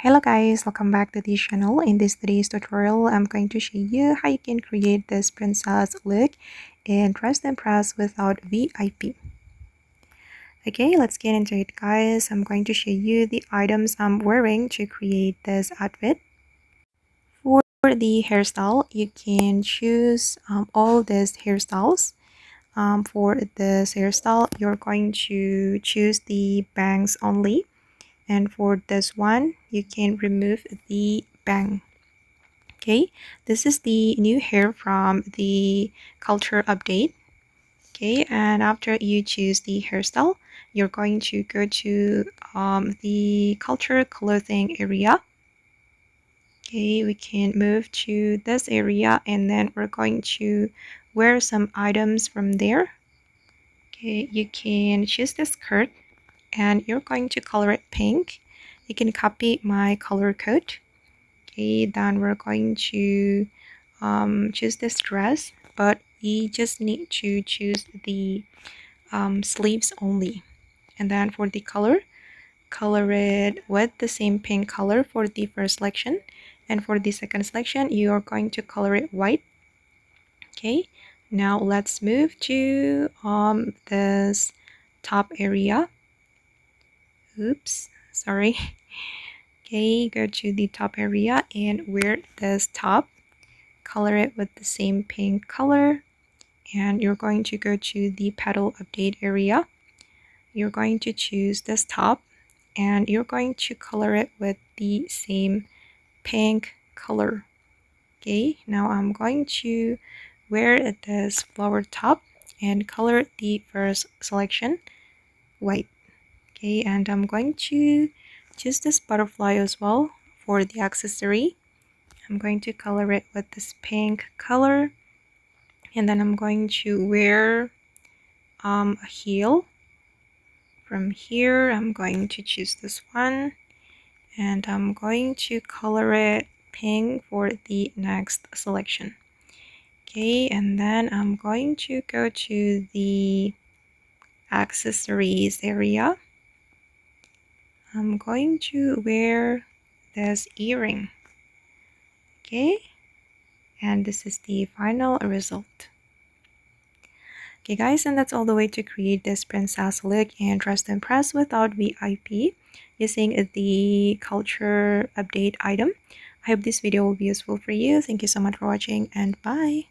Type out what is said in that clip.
Hello guys, welcome back to this channel. In this today's tutorial, I'm going to show you how you can create this princess look in Dress to Impress without VIP. Okay, let's get into it guys. I'm going to show you the items I'm wearing to create this outfit. For the hairstyle, you can choose all these hairstyles. For this hairstyle, you're going to choose the bangs only. And for this one, you can remove the bang. Okay, this is the new hair from the culture update. Okay, and after you choose the hairstyle, you're going to go to the culture clothing area. Okay, we can move to this area and then we're going to wear some items from there. Okay, you can choose the skirt and you're going to color it pink. You can copy my color code. Okay, then we're going to choose this dress, but we just need to choose the sleeves only. And then for the color it with the same pink color for the first selection, and for the second selection you are going to color it white. Okay, now let's move to this top area. Oops, sorry. Okay, go to the top area and wear this top, color it with the same pink color, and you're going to go to the petal update area. You're going to choose this top and you're going to color it with the same pink color. Okay, now I'm going to wear this flower top and color the first selection white. Okay, and I'm going to choose this butterfly as well for the accessory. I'm going to color it with this pink color, and then I'm going to wear a heel. From here I'm going to choose this one and I'm going to color it pink for the next selection. Okay, and then I'm going to go to the accessories area. I'm going to wear this earring. Okay, and this is the final result. Okay guys, and that's all the way to create this princess look and Dress to Impress without VIP using the culture update item. I hope this video will be useful for you. Thank you so much for watching and bye.